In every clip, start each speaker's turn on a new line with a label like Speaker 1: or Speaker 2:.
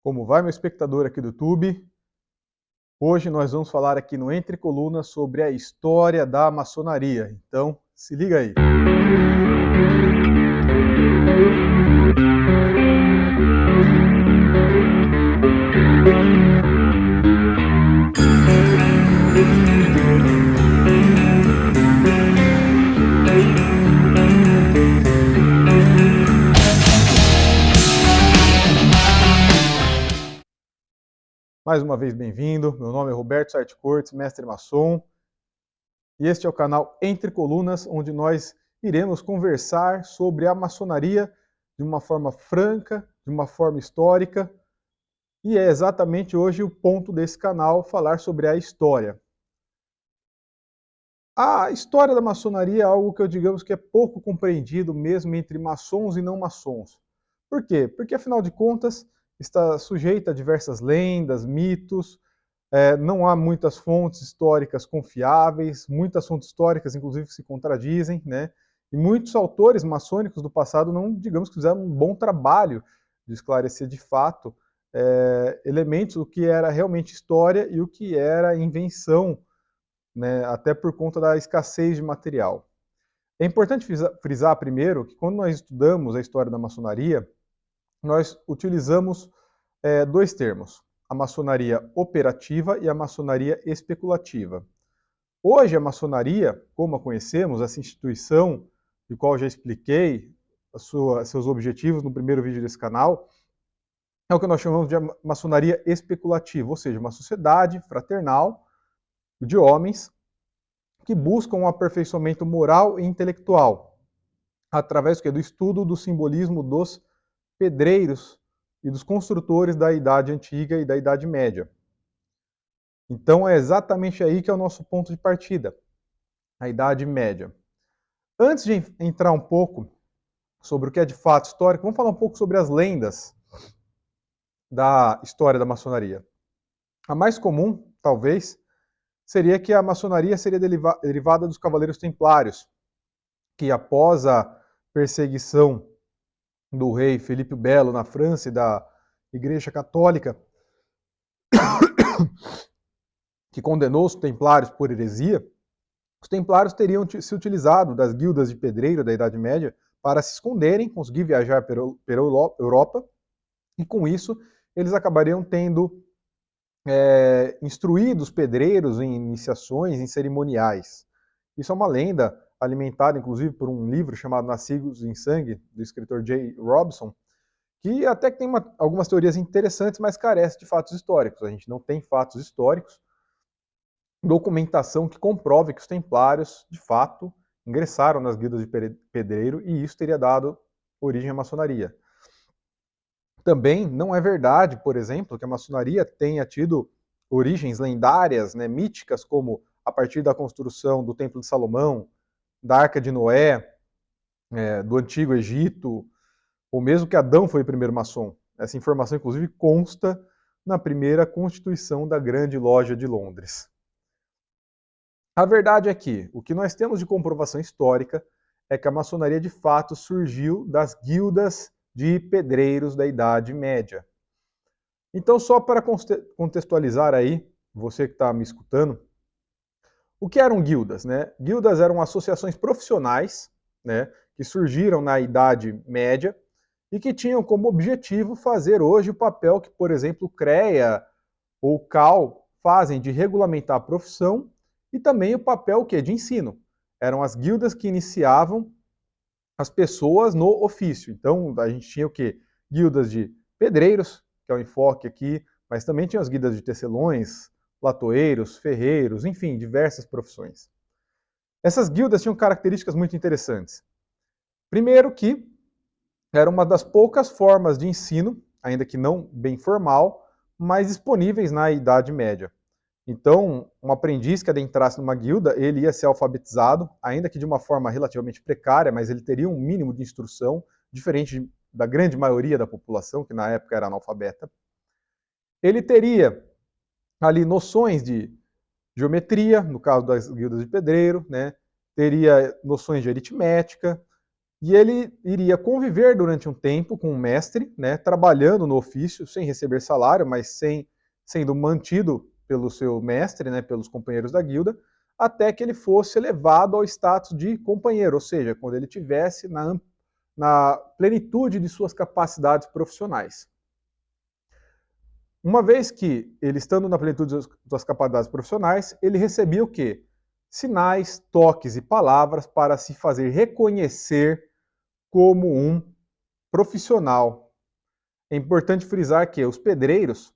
Speaker 1: Como vai, meu espectador aqui do YouTube? Hoje nós vamos falar aqui no Entre Colunas sobre a história da maçonaria. Então, se liga aí. Mais uma vez, bem-vindo. Meu nome é Roberto Sarti Cortes, mestre maçom. E este é o canal Entre Colunas, onde nós iremos conversar sobre a maçonaria de uma forma franca, de uma forma histórica. E é exatamente hoje o ponto desse canal, falar sobre a história. A história da maçonaria é algo que eu digamos que é pouco compreendido mesmo entre maçons e não maçons. Por quê? Porque, afinal de contas, está sujeita a diversas lendas, mitos, não há muitas fontes históricas confiáveis, muitas fontes históricas, inclusive, se contradizem, né? E muitos autores maçônicos do passado não, digamos que fizeram um bom trabalho de esclarecer de fato elementos do que era realmente história e o que era invenção, né? Até por conta da escassez de material. É importante frisar primeiro que quando nós estudamos a história da maçonaria, nós utilizamos dois termos, a maçonaria operativa e a maçonaria especulativa. Hoje a maçonaria, como a conhecemos, essa instituição, de qual eu já expliquei seus objetivos no primeiro vídeo desse canal, é o que nós chamamos de maçonaria especulativa, ou seja, uma sociedade fraternal de homens que buscam um aperfeiçoamento moral e intelectual, através do estudo do simbolismo dos pedreiros e dos construtores da Idade Antiga e da Idade Média. Então é exatamente aí que é o nosso ponto de partida, a Idade Média. Antes de entrar um pouco sobre o que é de fato histórico, vamos falar um pouco sobre as lendas da história da maçonaria. A mais comum, talvez, seria que a maçonaria seria derivada dos Cavaleiros Templários, que após a perseguição do rei Felipe o Belo na França e da Igreja Católica, que condenou os templários por heresia, os templários teriam se utilizado das guildas de pedreiro da Idade Média para se esconderem, conseguir viajar pela Europa, e com isso eles acabariam tendo instruído os pedreiros em iniciações, em cerimoniais. Isso é uma lenda alimentada, inclusive, por um livro chamado Nascidos em Sangue, do escritor J. Robson, que até que tem algumas teorias interessantes, mas carece de fatos históricos. A gente não tem fatos históricos, documentação que comprove que os templários, de fato, ingressaram nas guildas de pedreiro e isso teria dado origem à maçonaria. Também não é verdade, por exemplo, que a maçonaria tenha tido origens lendárias, né, míticas, como a partir da construção do Templo de Salomão, da Arca de Noé, do Antigo Egito, ou mesmo que Adão foi o primeiro maçom. Essa informação, inclusive, consta na primeira Constituição da Grande Loja de Londres. A verdade é que o que nós temos de comprovação histórica é que a maçonaria, de fato, surgiu das guildas de pedreiros da Idade Média. Então, só para contextualizar aí, você que está me escutando, o que eram guildas, né? Guildas eram associações profissionais, né, que surgiram na Idade Média e que tinham como objetivo fazer hoje o papel que, por exemplo, o CREA ou o CAL fazem de regulamentar a profissão e também o papel que é de ensino. Eram as guildas que iniciavam as pessoas no ofício. Então, a gente tinha o quê? Guildas de pedreiros, que é o enfoque aqui, mas também tinha as guildas de tecelões, latoeiros, ferreiros, enfim, diversas profissões. Essas guildas tinham características muito interessantes. Primeiro que era uma das poucas formas de ensino, ainda que não bem formal, mas disponíveis na Idade Média. Então, um aprendiz que adentrasse numa guilda, ele ia ser alfabetizado, ainda que de uma forma relativamente precária, mas ele teria um mínimo de instrução, diferente da grande maioria da população, que na época era analfabeta. Ele teria ali noções de geometria, no caso das guildas de pedreiro, né? Teria noções de aritmética, E ele iria conviver durante um tempo com o mestre, né, trabalhando no ofício, sem receber salário, mas sendo mantido pelo seu mestre, né, pelos companheiros da guilda, até que ele fosse elevado ao status de companheiro, ou seja, quando ele tivesse na plenitude de suas capacidades profissionais. Uma vez que ele, estando na plenitude das capacidades profissionais, ele recebia o quê? Sinais, toques e palavras para se fazer reconhecer como um profissional. É importante frisar que os pedreiros,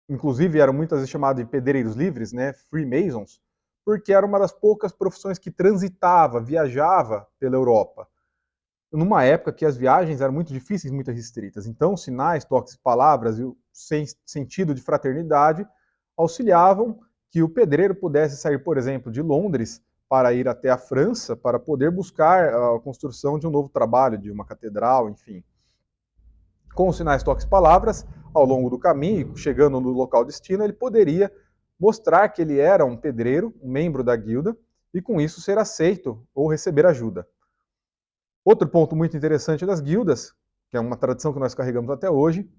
Speaker 1: inclusive eram muitas vezes chamados de pedreiros livres, né, Freemasons, porque era uma das poucas profissões que transitava, viajava pela Europa, numa época que as viagens eram muito difíceis, muito restritas. Então, sinais, toques, palavras e o sentido de fraternidade auxiliavam que o pedreiro pudesse sair, por exemplo, de Londres para ir até a França para poder buscar a construção de um novo trabalho, de uma catedral, enfim. Com os sinais, toques, palavras, ao longo do caminho, chegando no local destino, ele poderia mostrar que ele era um pedreiro, um membro da guilda, e com isso ser aceito ou receber ajuda. Outro ponto muito interessante das guildas, que é uma tradição que nós carregamos até hoje,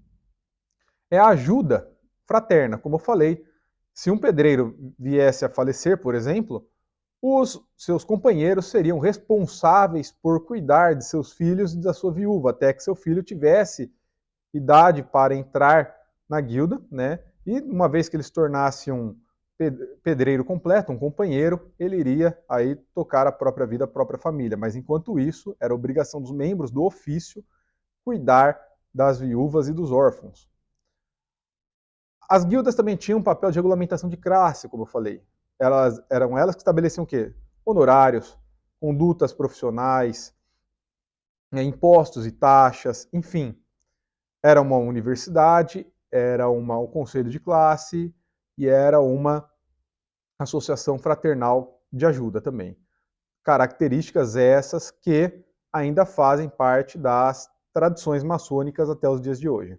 Speaker 1: é a ajuda fraterna. Como eu falei, se um pedreiro viesse a falecer, por exemplo, os seus companheiros seriam responsáveis por cuidar de seus filhos e da sua viúva, até que seu filho tivesse idade para entrar na guilda, né? E uma vez que ele se tornasse um pedreiro completo, um companheiro, ele iria aí tocar a própria vida, a própria família. Mas enquanto isso, era obrigação dos membros do ofício cuidar das viúvas e dos órfãos. As guildas também tinham um papel de regulamentação de classe, como eu falei. Eram elas que estabeleciam o quê? Honorários, condutas profissionais, impostos e taxas, enfim. Era uma universidade, era um conselho de classe e era uma associação fraternal de ajuda também. Características essas que ainda fazem parte das tradições maçônicas até os dias de hoje.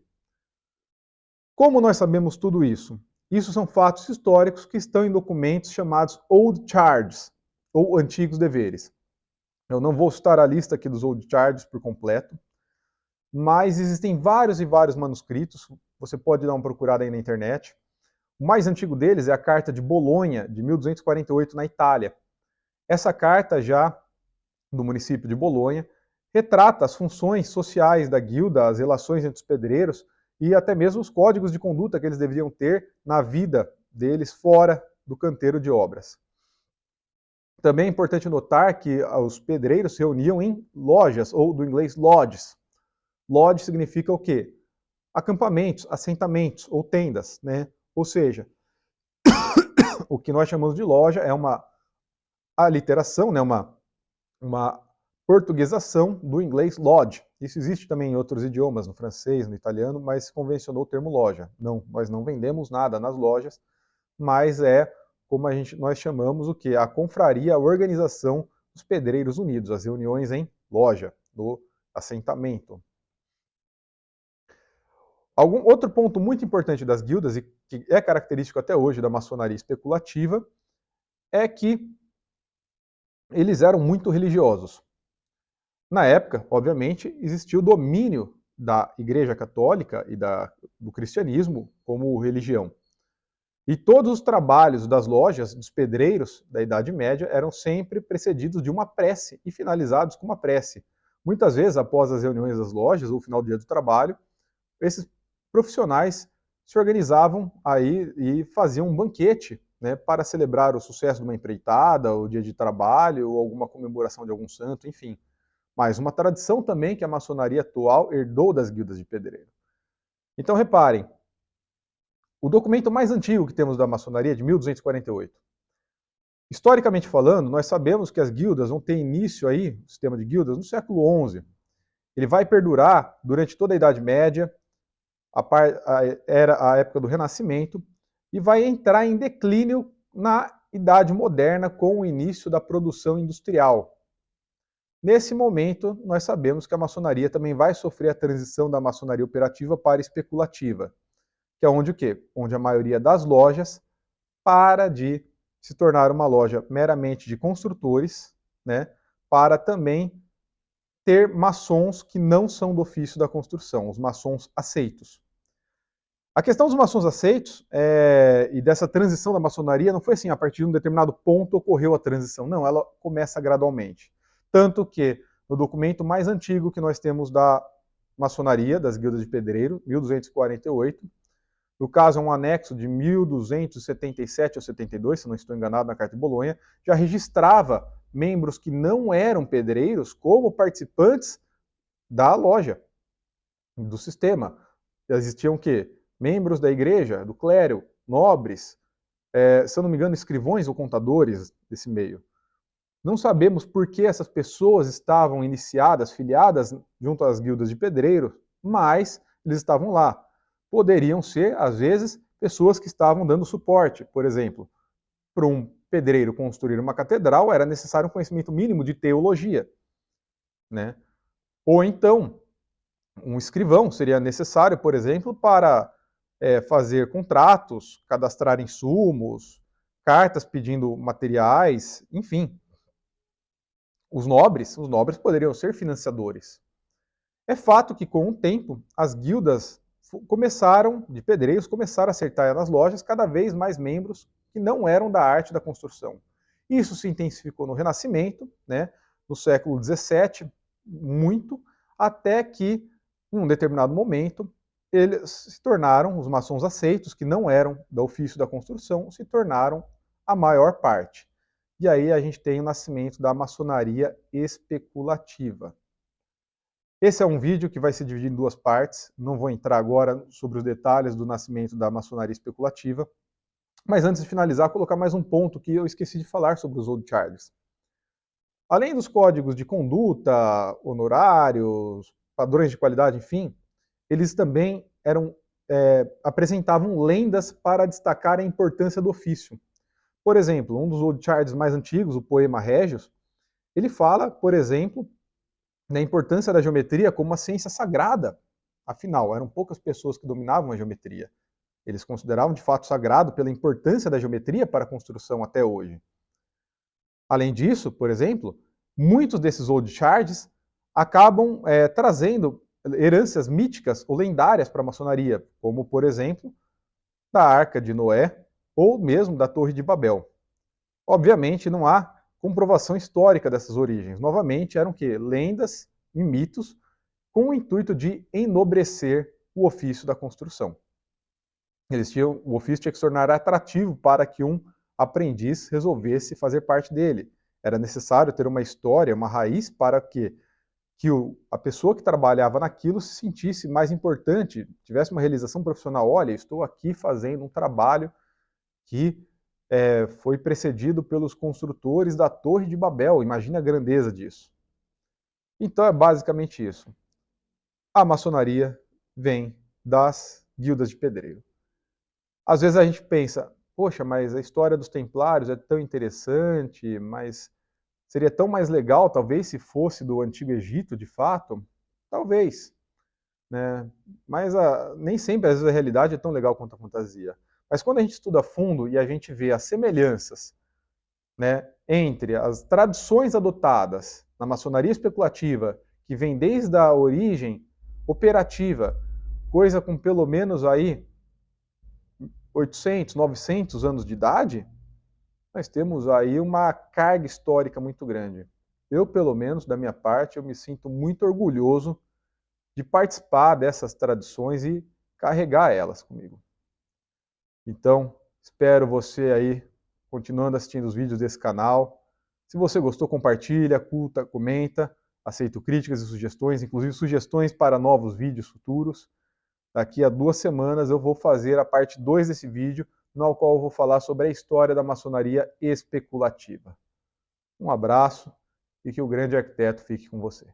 Speaker 1: Como nós sabemos tudo isso? Isso são fatos históricos que estão em documentos chamados Old Charges, ou Antigos Deveres. Eu não vou citar a lista aqui dos Old Charges por completo, mas existem vários e vários manuscritos, você pode dar uma procurada aí na internet. O mais antigo deles é a Carta de Bolonha, de 1248, na Itália. Essa carta, já do município de Bolonha, retrata as funções sociais da guilda, as relações entre os pedreiros e até mesmo os códigos de conduta que eles deveriam ter na vida deles fora do canteiro de obras. Também é importante notar que os pedreiros se reuniam em lojas, ou do inglês lodges. Lodge significa o quê? Acampamentos, assentamentos ou tendas, né? Ou seja, o que nós chamamos de loja é uma aliteração, né? Uma portuguesação do inglês lodge. Isso existe também em outros idiomas, no francês, no italiano, mas convencionou o termo loja. Não, nós não vendemos nada nas lojas, mas é como nós chamamos o que? A confraria, a organização dos pedreiros unidos, as reuniões em loja, do assentamento. Outro ponto muito importante das guildas, e que é característico até hoje da maçonaria especulativa, é que eles eram muito religiosos. Na época, obviamente, existia o domínio da Igreja Católica e do cristianismo como religião. E todos os trabalhos das lojas, dos pedreiros da Idade Média, eram sempre precedidos de uma prece e finalizados com uma prece. Muitas vezes, após as reuniões das lojas, ou final do dia do trabalho, esses profissionais se organizavam aí e faziam um banquete, né, para celebrar o sucesso de uma empreitada, o dia de trabalho, ou alguma comemoração de algum santo, enfim. Mas uma tradição também que a maçonaria atual herdou das guildas de pedreiro. Então reparem, o documento mais antigo que temos da maçonaria é de 1248. Historicamente falando, nós sabemos que as guildas vão ter início aí, o sistema de guildas, no século XI. Ele vai perdurar durante toda a Idade Média, a época do Renascimento, e vai entrar em declínio na Idade Moderna com o início da produção industrial. Nesse momento, nós sabemos que a maçonaria também vai sofrer a transição da maçonaria operativa para especulativa, que é onde o quê? Onde a maioria das lojas para de se tornar uma loja meramente de construtores, né, para também ter maçons que não são do ofício da construção, os maçons aceitos. A questão dos maçons aceitos e dessa transição da maçonaria não foi assim, a partir de um determinado ponto ocorreu a transição. Não, ela começa gradualmente. Tanto que no documento mais antigo que nós temos da maçonaria, das guildas de pedreiro, 1248, no caso é um anexo de 1277 ou 72, se não estou enganado, na Carta de Bolonha, já registrava membros que não eram pedreiros como participantes da loja, do sistema. Existiam o quê? Membros da igreja, do clero, nobres, se eu não me engano, escrivões ou contadores desse meio. Não sabemos por que essas pessoas estavam iniciadas, filiadas junto às guildas de pedreiros, mas eles estavam lá. Poderiam ser, às vezes, pessoas que estavam dando suporte. Por exemplo, para um pedreiro construir uma catedral era necessário um conhecimento mínimo de teologia, né? Ou então, um escrivão seria necessário, por exemplo, para fazer contratos, cadastrar insumos, cartas pedindo materiais, enfim. Os nobres poderiam ser financiadores. É fato que, com o tempo, as guildas de pedreiros começaram a acertar nas lojas cada vez mais membros que não eram da arte da construção. Isso se intensificou no Renascimento, né, no século XVII, muito, até que, em um determinado momento, eles se tornaram, os maçons aceitos, que não eram do ofício da construção, se tornaram a maior parte. E aí a gente tem o nascimento da maçonaria especulativa. Esse é um vídeo que vai se dividir em duas partes, não vou entrar agora sobre os detalhes do nascimento da maçonaria especulativa, mas antes de finalizar, colocar mais um ponto que eu esqueci de falar sobre os Old Charters. Além dos códigos de conduta, honorários, padrões de qualidade, enfim, eles também apresentavam lendas para destacar a importância do ofício. Por exemplo, um dos Old Charters mais antigos, o Poema Regius, ele fala, por exemplo, da importância da geometria como uma ciência sagrada. Afinal, eram poucas pessoas que dominavam a geometria. Eles consideravam de fato sagrado pela importância da geometria para a construção até hoje. Além disso, por exemplo, muitos desses old charts acabam trazendo heranças míticas ou lendárias para a maçonaria, como, por exemplo, da Arca de Noé ou mesmo da Torre de Babel. Obviamente, não há comprovação histórica dessas origens. Novamente, eram que lendas e mitos com o intuito de enobrecer o ofício da construção. O ofício tinha que se tornar atrativo para que um aprendiz resolvesse fazer parte dele. Era necessário ter uma história, uma raiz para que a pessoa que trabalhava naquilo se sentisse mais importante, tivesse uma realização profissional. Olha, estou aqui fazendo um trabalho que foi precedido pelos construtores da Torre de Babel. Imagine a grandeza disso. Então é basicamente isso. A maçonaria vem das guildas de pedreiro. Às vezes a gente pensa, poxa, mas a história dos templários é tão interessante, mas seria tão mais legal, talvez, se fosse do Antigo Egito, de fato? Talvez. Né? Mas nem sempre, às vezes, a realidade é tão legal quanto a fantasia. Mas quando a gente estuda a fundo e a gente vê as semelhanças, né, entre as tradições adotadas na maçonaria especulativa, que vem desde a origem operativa, coisa com pelo menos aí 800, 900 anos de idade, nós temos aí uma carga histórica muito grande. Eu, pelo menos, da minha parte, eu me sinto muito orgulhoso de participar dessas tradições e carregar elas comigo. Então, espero você aí continuando assistindo os vídeos desse canal. Se você gostou, compartilha, curta, comenta. Aceito críticas e sugestões, inclusive sugestões para novos vídeos futuros. Daqui a 2 semanas eu vou fazer a parte 2 desse vídeo, no qual eu vou falar sobre a história da maçonaria especulativa. Um abraço e que o grande arquiteto fique com você.